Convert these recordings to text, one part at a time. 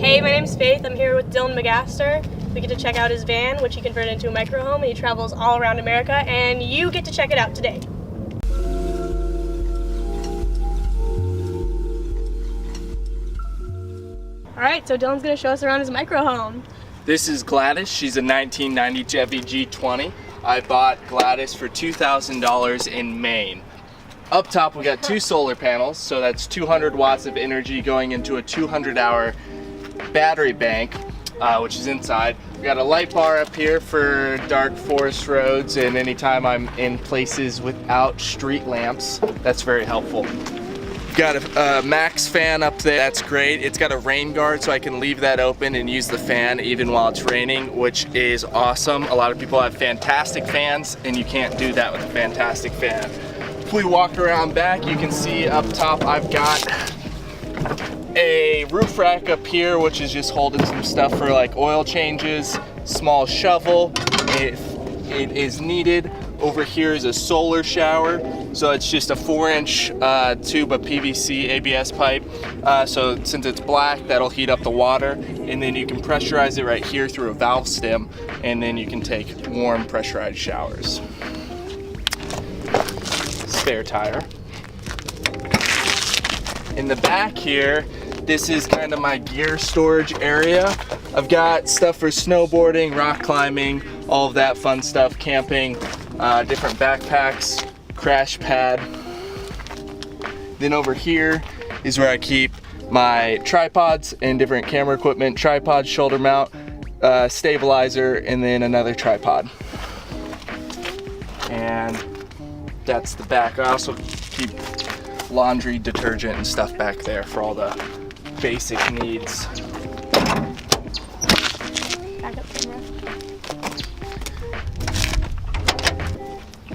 Hey, my name's Faith. I'm here with Dylan Magaster. We get to check out his van, which he converted into a micro home, and he travels all around America, and you get to check it out today. Alright, so Dylan's going to show us around his micro home. This is Gladys. She's a 1990 Chevy G20. I bought Gladys for $2,000 in Maine. Up top we got 2 solar panels, so that's 200 watts of energy going into a 200-hour battery bank, which is inside. We got a light bar up here for dark forest roads and anytime I'm in places without street lamps. That's very helpful. Got a max fan up there, that's great. It's got a rain guard so I can leave that open and use the fan even while it's raining, which is awesome. A lot of people have fantastic fans and you can't do that with a fantastic fan. If we walk around back, you can see up top I've got a roof rack up here, which is just holding some stuff for like oil changes, small shovel if it is needed. Over here is a solar shower, so it's just a 4-inch tube of PVC ABS pipe. So since it's black, that'll heat up the water, and then you can pressurize it right here through a valve stem, and then you can take warm pressurized showers. Spare tire. In the back here, this is kind of my gear storage area. I've got stuff for snowboarding, rock climbing, all of that fun stuff, camping, different backpacks, crash pad. Then over here is where I keep my tripods and different camera equipment, tripod, shoulder mount, stabilizer, and then another tripod. And that's the back. I also keep laundry, detergent, and stuff back there for all the basic needs. Backup camera.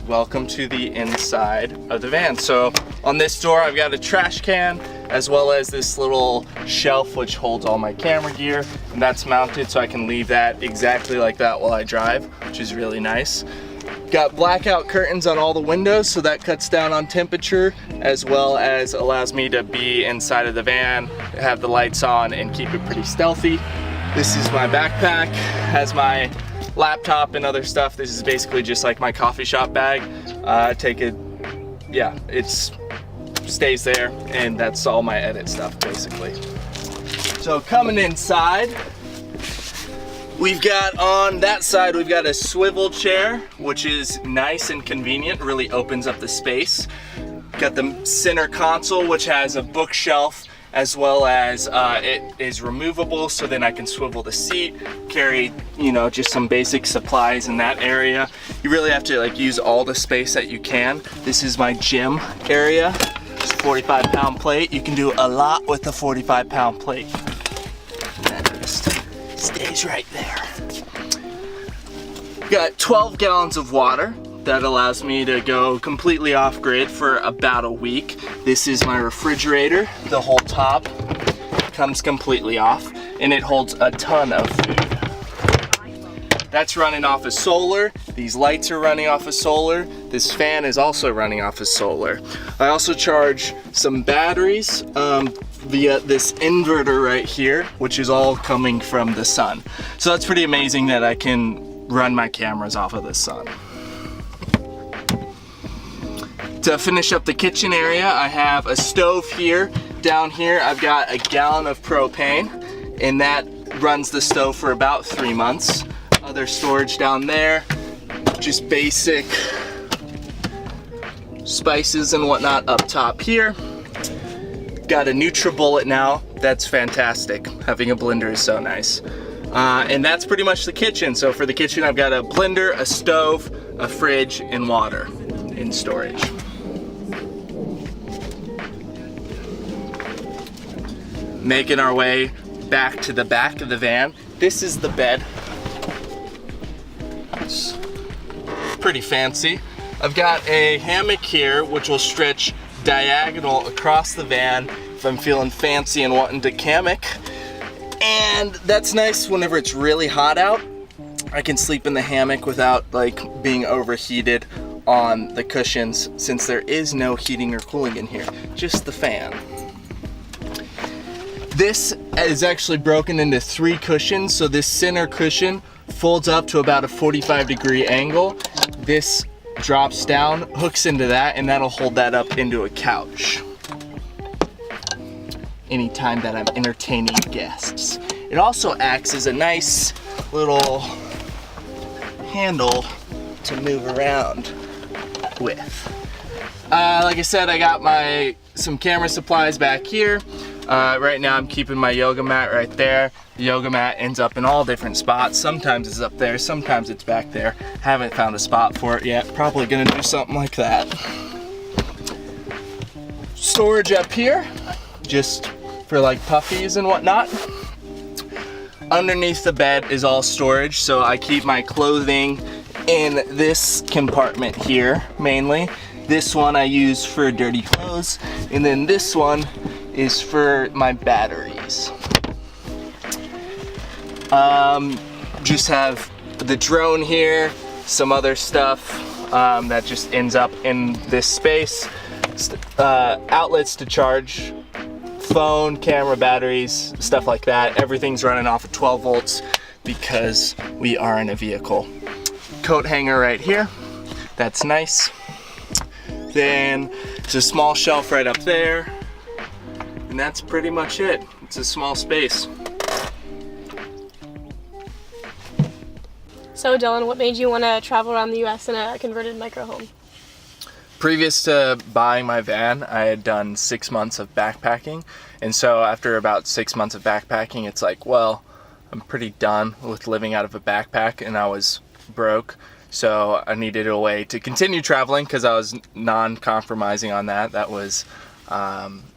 Welcome to the inside of the van. So on this door I've got a trash can as well as this little shelf which holds all my camera gear, and that's mounted so I can leave that exactly like that while I drive, which is really nice. Got blackout curtains on all the windows, so that cuts down on temperature as well as allows me to be inside of the van, have the lights on, and keep it pretty stealthy. This is my backpack, has my laptop and other stuff. This is basically just like my coffee shop bag. Take it, yeah, it's stays there, and that's all my edit stuff basically. So coming inside, we've got on that side, we've got a swivel chair, which is nice and convenient, really opens up the space. Got the center console, which has a bookshelf, as well as it is removable, so then I can swivel the seat, carry, you know, just some basic supplies in that area. You really have to like use all the space that you can. This is my gym area. It's a 45-pound plate. You can do a lot with a 45-pound plate. That just stays right there. Got 12 gallons of water. That allows me to go completely off-grid for about a week. This is my refrigerator. The whole top comes completely off, and it holds a ton of food. That's running off of solar. These lights are running off of solar. This fan is also running off of solar. I also charge some batteries via this inverter right here, which is all coming from the sun. So that's pretty amazing that I can run my cameras off of the sun. To finish up the kitchen area, I have a stove here. Down here, I've got a gallon of propane, and that runs the stove for about 3 months. Other storage down there, just basic spices and whatnot up top here. Got a NutriBullet now. That's fantastic. Having a blender is so nice. And that's pretty much the kitchen. So for the kitchen, I've got a blender, a stove, a fridge, and water in storage. Making our way back to the back of the van. This is the bed. It's pretty fancy. I've got a hammock here which will stretch diagonal across the van if I'm feeling fancy and wanting to hammock. And that's nice whenever it's really hot out. I can sleep in the hammock without like being overheated on the cushions, since there is no heating or cooling in here, just the fan. This is actually broken into 3 cushions, so this center cushion folds up to about a 45-degree angle. This drops down, hooks into that, and that'll hold that up into a couch anytime that I'm entertaining guests. It also acts as a nice little handle to move around with. Like I said, I got some camera supplies back here. Right now I'm keeping my yoga mat right there. The yoga mat ends up in all different spots. Sometimes it's up there, sometimes it's back there. Haven't found a spot for it yet. Probably gonna do something like that. Storage up here, just for like puffies and whatnot. Underneath the bed is all storage, so I keep my clothing in this compartment here mainly. This one I use for dirty clothes, and then this one is for my batteries. Just have the drone here, some other stuff that just ends up in this space. Outlets to charge phone, camera, batteries, stuff like that. Everything's running off of 12 volts because we are in a vehicle. Coat hanger right here, that's nice. Then there's a small shelf right up there, and that's pretty much it. It's a small space. So Dylan, what made you want to travel around the US in a converted microhome? Previous to buying my van, I had done 6 months of backpacking, and so after about 6 months of backpacking, it's like, well, I'm pretty done with living out of a backpack, and I was broke, so I needed a way to continue traveling because I was non-compromising on that. That was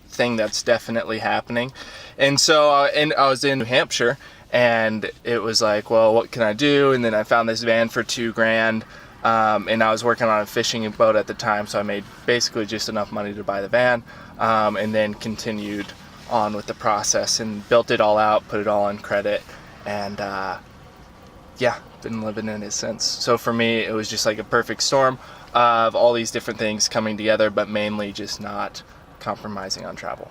thing that's definitely happening. And so I was in New Hampshire, and it was like, well, what can I do? And then I found this van for $2,000. And I was working on a fishing boat at the time, so I made basically just enough money to buy the van, and then continued on with the process and built it all out, put it all on credit, and yeah, been living in it since. So for me, it was just like a perfect storm of all these different things coming together, but mainly just not compromising on travel.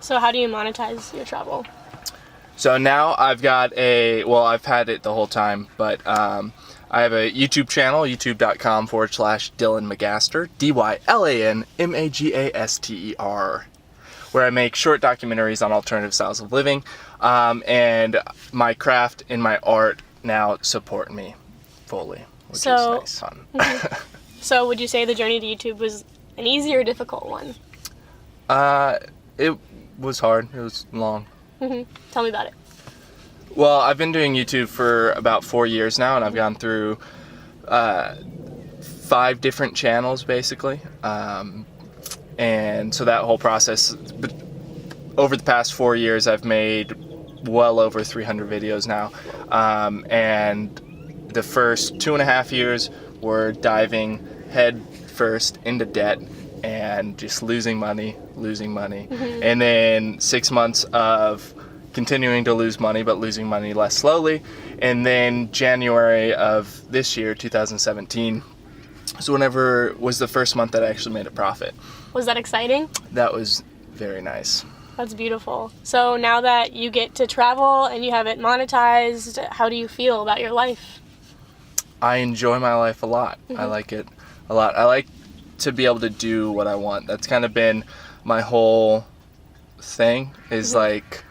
So how do you monetize your travel? So now I've got I've had it the whole time, but I have a YouTube channel, youtube.com/Dylan Magaster, DYLANMAGASTER, where I make short documentaries on alternative styles of living, and my craft and my art now support me fully, which is nice fun. So would you say the journey to YouTube was an easy or difficult one? It was hard. It was long. Tell me about it. Well, I've been doing YouTube for about 4 years now, and I've gone through 5 different channels, basically. And so that whole process, over the past 4 years, I've made well over 300 videos now. And the first 2.5 years were diving head first into debt and just losing money. And then 6 months of continuing to lose money, but losing money less slowly. And then January of this year, 2017, so whenever was the first month that I actually made a profit. Was that exciting? That was very nice. That's beautiful. So now that you get to travel and you have it monetized, how do you feel about your life? I enjoy my life a lot. I like it a lot. I like to be able to do what I want. That's kind of been my whole thing, is like,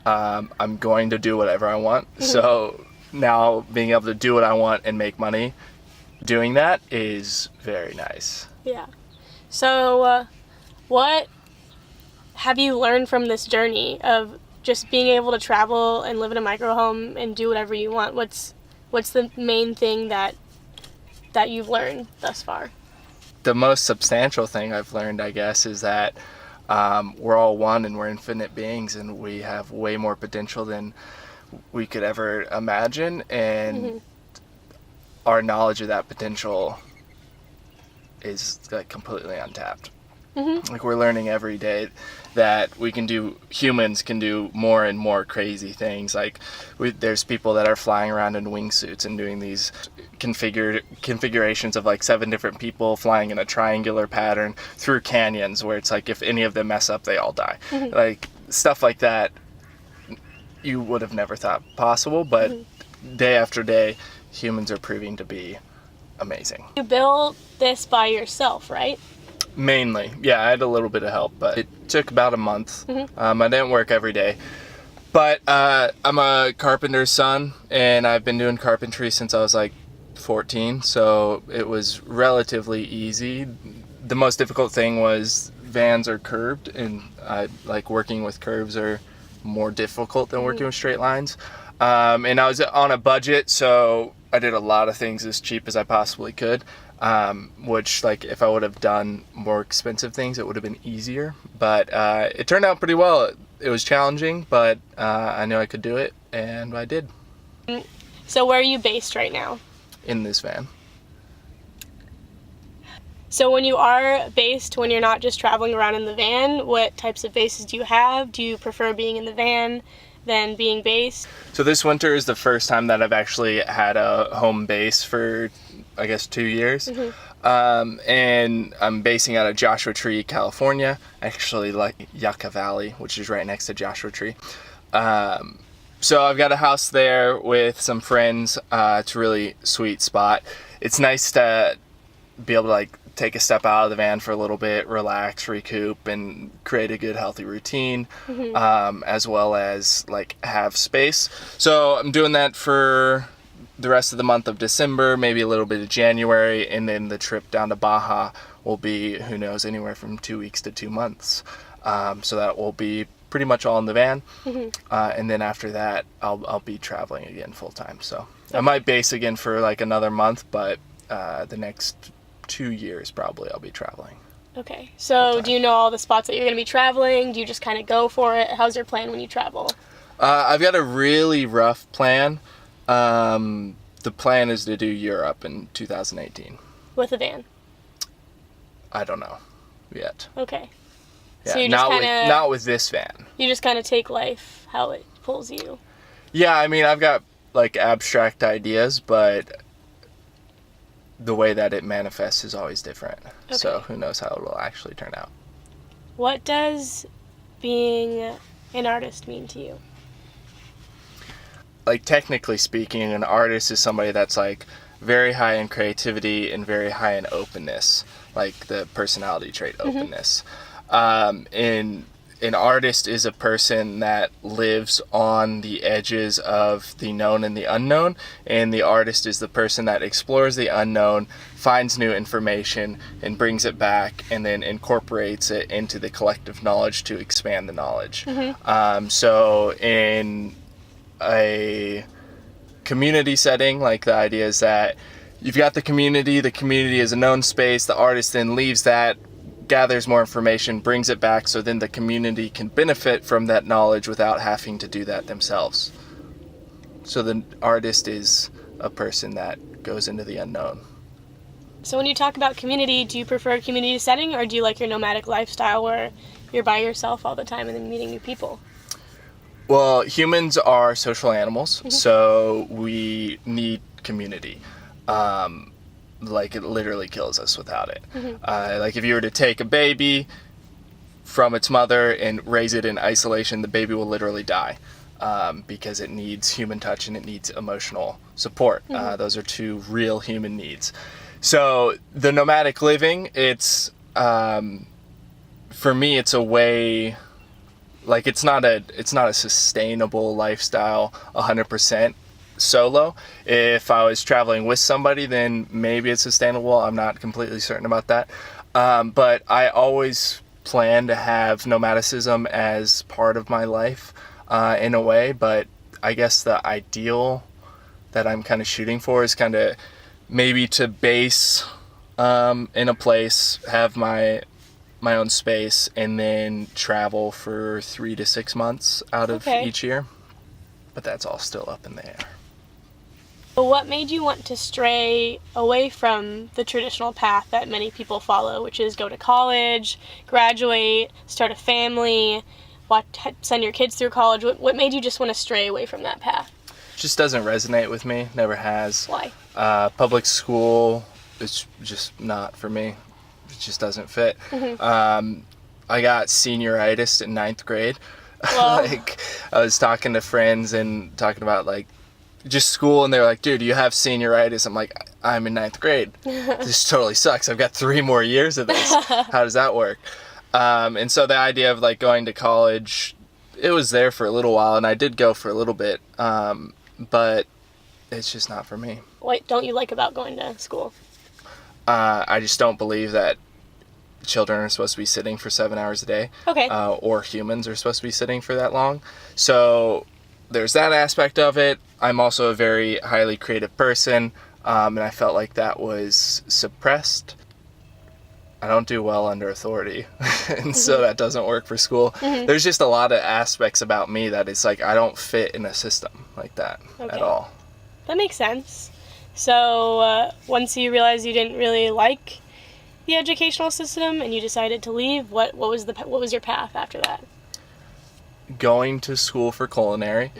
I'm going to do whatever I want. So now being able to do what I want and make money doing that is very nice. Yeah. So what have you learned from this journey of just being able to travel and live in a microhome and do whatever you want? What's the main thing that you've learned thus far? The most substantial thing I've learned, I guess, is that we're all one and we're infinite beings, and we have way more potential than we could ever imagine, and our knowledge of that potential is like completely untapped. Like, we're learning every day that humans can do more and more crazy things. Like, there's people that are flying around in wingsuits and doing these configurations of like 7 different people flying in a triangular pattern through canyons, where it's like if any of them mess up, they all die. Like, stuff like that you would have never thought possible, but day after day, humans are proving to be amazing. You built this by yourself, right? Mainly, yeah, I had a little bit of help, but it took about a month. I didn't work every day. But I'm a carpenter's son, and I've been doing carpentry since I was like 14, so it was relatively easy. The most difficult thing was vans are curved, and I like working with curves are more difficult than working with straight lines. And I was on a budget, so I did a lot of things as cheap as I possibly could, which, like, if I would have done more expensive things, it would have been easier. But it turned out pretty well. It was challenging, but I knew I could do it, and I did. So where are you based right now? In this van. So when you are based, when you're not just traveling around in the van, what types of bases do you have? Do you prefer being in the van than being based? So this winter is the first time that I've actually had a home base for, I guess, 2 years. And I'm basing out of Joshua Tree, California, actually like Yucca Valley, which is right next to Joshua Tree. So I've got a house there with some friends. It's a really sweet spot. It's nice to be able to like take a step out of the van for a little bit, relax, recoup, and create a good healthy routine, as well as like have space. So I'm doing that for the rest of the month of December, maybe a little bit of January, and then the trip down to Baja will be, who knows, anywhere from 2 weeks to 2 months. So that will be pretty much all in the van, and then after that I'll be traveling again full time. So I might base again for like another month, but the next 2 years probably I'll be traveling. Okay, so do you know all the spots that you're going to be traveling? Do you just kind of go for it? How's your plan when you travel? I've got a really rough plan. The plan is to do Europe in 2018. With a van? I don't know yet. Okay. Yeah, So you just not with this van. You just kind of take life how it pulls you. Yeah, I mean, I've got like abstract ideas, but the way that it manifests is always different. Okay. So who knows how it will actually turn out. What does being an artist mean to you? Like, technically speaking, an artist is somebody that's like very high in creativity and very high in openness, like the personality trait openness. And an artist is a person that lives on the edges of the known and the unknown, and the artist is the person that explores the unknown, finds new information, and brings it back, and then incorporates it into the collective knowledge to expand the knowledge. So in a community setting, like, the idea is that you've got the community is a known space, the artist then leaves that, gathers more information, brings it back, so then the community can benefit from that knowledge without having to do that themselves. So the artist is a person that goes into the unknown. So when you talk about community, do you prefer a community setting, or do you like your nomadic lifestyle where you're by yourself all the time and then meeting new people? Well, humans are social animals, so we need community. Like, it literally kills us without it. Like, if you were to take a baby from its mother and raise it in isolation, the baby will literally die, because it needs human touch and it needs emotional support. Those are two real human needs. So the nomadic living, it's, for me, it's a way, like, it's not a sustainable lifestyle 100% solo. If I was traveling with somebody, then maybe it's sustainable. I'm not completely certain about that. But I always plan to have nomadicism as part of my life, in a way. But I guess the ideal that I'm kind of shooting for is kind of maybe to base in a place, have my own space, and then travel for 3 to 6 months out of each year. But that's all still up in the air. What made you want to stray away from the traditional path that many people follow, which is go to college, graduate, start a family, send your kids through college? What made you just want to stray away from that path? It just doesn't resonate with me, never has. Why? Public school is just not for me. It just doesn't fit. I got senioritis in 9th grade, Well, Like, I was talking to friends and talking about like just school, and they're like, dude, you have senioritis. I'm like, I'm in 9th grade. This totally sucks. I've got 3 more years of this. How does that work? And so the idea of like going to college, it was there for a little while, and I did go for a little bit, but it's just not for me. what don't you like about going to school? I just don't believe that children are supposed to be sitting for 7 hours a day. Okay. Or humans are supposed to be sitting for that long. So there's that aspect of it. I'm also a very highly creative person, and I felt like that was suppressed. I don't do well under authority, and so that doesn't work for school. There's just a lot of aspects about me that it's like I don't fit in a system like that at all. That makes sense. So once you realized you didn't really like the educational system and you decided to leave, what was your path after that? Going to school for culinary,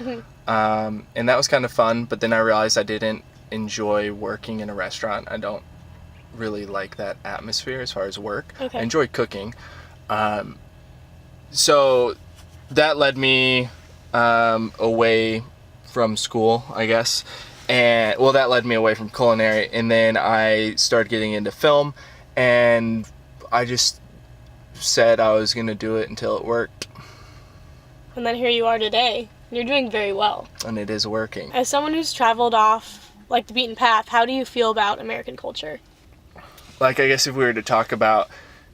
and that was kind of fun, but then I realized I didn't enjoy working in a restaurant. I don't really like that atmosphere as far as work. Okay. I enjoy cooking. So that led me away from school, I guess. And well, that led me away from culinary, and then I started getting into film, and I just said I was going to do it until it worked. And then here you are today. You're doing very well. And it is working. As someone who's traveled off like the beaten path, how do you feel about American culture? Like, I guess if we were to talk about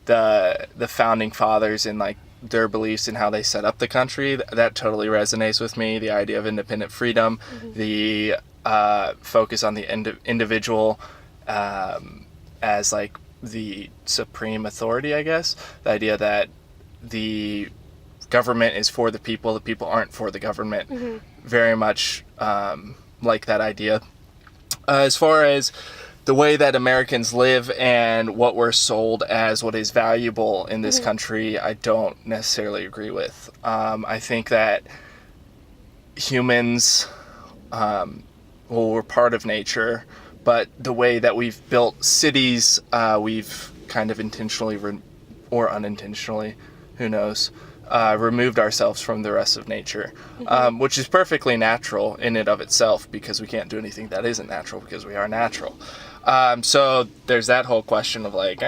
the founding fathers and like their beliefs and how they set up the country, that totally resonates with me. The idea of independent freedom, the focus on the individual as like the supreme authority, I guess. The idea that the government is for the people aren't for the government. Very much like that idea. As far as the way that Americans live and what we're sold as what is valuable in this country, I don't necessarily agree with. I think that humans, we're part of nature, but the way that we've built cities, we've kind of intentionally or unintentionally, who knows, removed ourselves from the rest of nature, which is perfectly natural in and of itself, because we can't do anything that isn't natural because we are natural. So there's that whole question of like,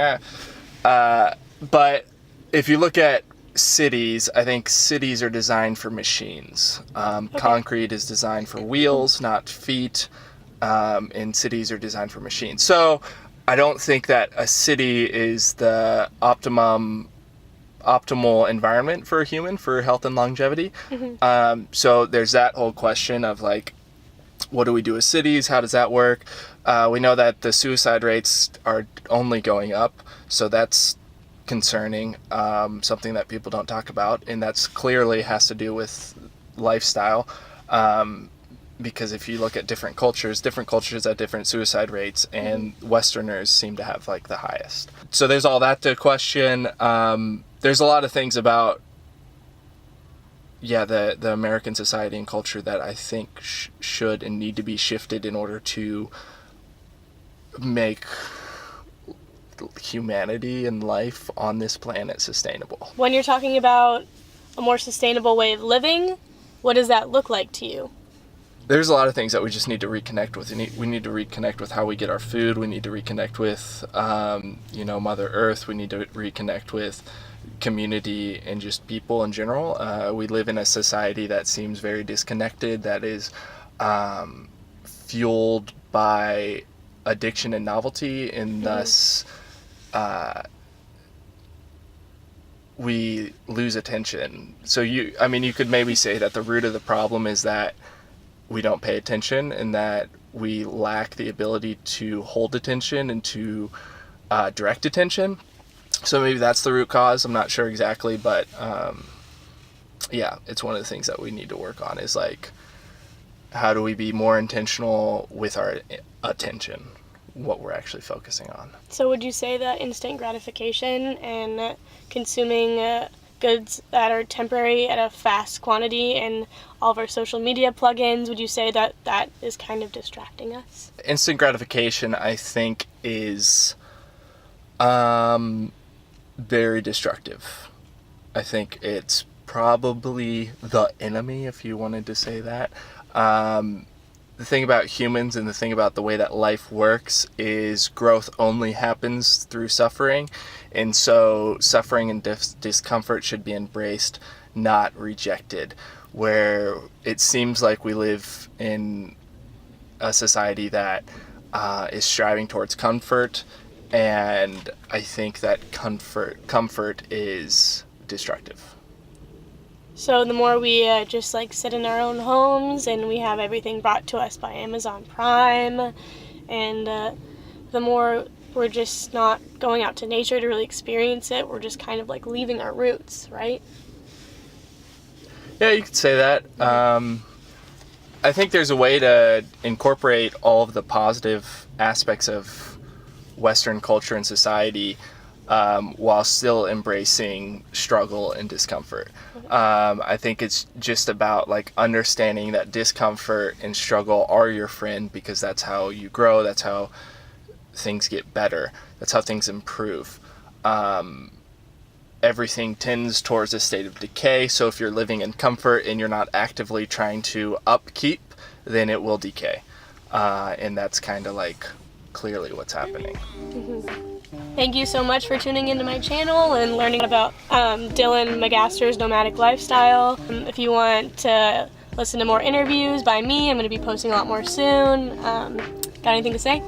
but if you look at cities, I think cities are designed for machines. Concrete is designed for wheels, not feet, and cities are designed for machines. So I don't think that a city is the optimal environment for a human for health and longevity. So there's that whole question of like, what do we do with cities? How does that work? We know that the suicide rates are only going up, so that's concerning, something that people don't talk about, and that's clearly has to do with lifestyle, because if you look at different cultures have different suicide rates, and Westerners seem to have like the highest. So there's all that to question. There's a lot of things about the American society and culture that I think should and need to be shifted in order to make humanity and life on this planet sustainable. When you're talking about a more sustainable way of living, what does that look like to you? There's a lot of things that we just need to reconnect with. We need to reconnect with how we get our food. We need to reconnect with, Mother Earth. We need to reconnect with community and just people in general. We live in a society that seems very disconnected, that is fueled by addiction and novelty, and thus we lose attention. So you could maybe say that the root of the problem is that we don't pay attention, and that we lack the ability to hold attention and to direct attention. So maybe that's the root cause. I'm not sure exactly, but it's one of the things that we need to work on, is like, how do we be more intentional with our attention, what we're actually focusing on. So would you say that instant gratification and consuming goods that are temporary at a fast quantity and all of our social media plugins, would you say that that is kind of distracting us? Instant gratification, I think, is very destructive. I think it's probably the enemy, if you wanted to say that. The thing about humans and the thing about the way that life works is growth only happens through suffering. And so suffering and discomfort should be embraced, not rejected. Where it seems like we live in a society that is striving towards comfort, and I think that comfort is destructive. So the more we just like sit in our own homes and we have everything brought to us by Amazon Prime, and the more we're just not going out to nature to really experience it, we're just kind of like leaving our roots, right? Yeah, you could say that. I think there's a way to incorporate all of the positive aspects of Western culture and society while still embracing struggle and discomfort. I think it's just about like understanding that discomfort and struggle are your friend, because that's how you grow, that's how things get better, that's how things improve. Everything tends towards a state of decay, so if you're living in comfort and you're not actively trying to upkeep, then it will decay. And that's kind of like clearly what's happening. Thank you so much for tuning into my channel and learning about Dylan Magaster's nomadic lifestyle. If you want to listen to more interviews by me, I'm going to be posting a lot more soon. Got anything to say?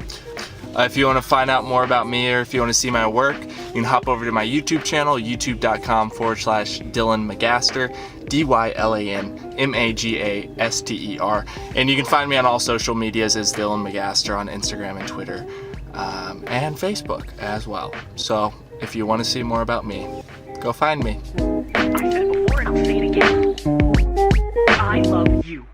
If you want to find out more about me, or if you want to see my work, you can hop over to my YouTube channel, youtube.com/Dylan Magaster, DylanMagaster. And you can find me on all social medias as Dylan Magaster on Instagram and Twitter, and Facebook as well. So if you want to see more about me, go find me. I said it before and I'll say it again. I love you.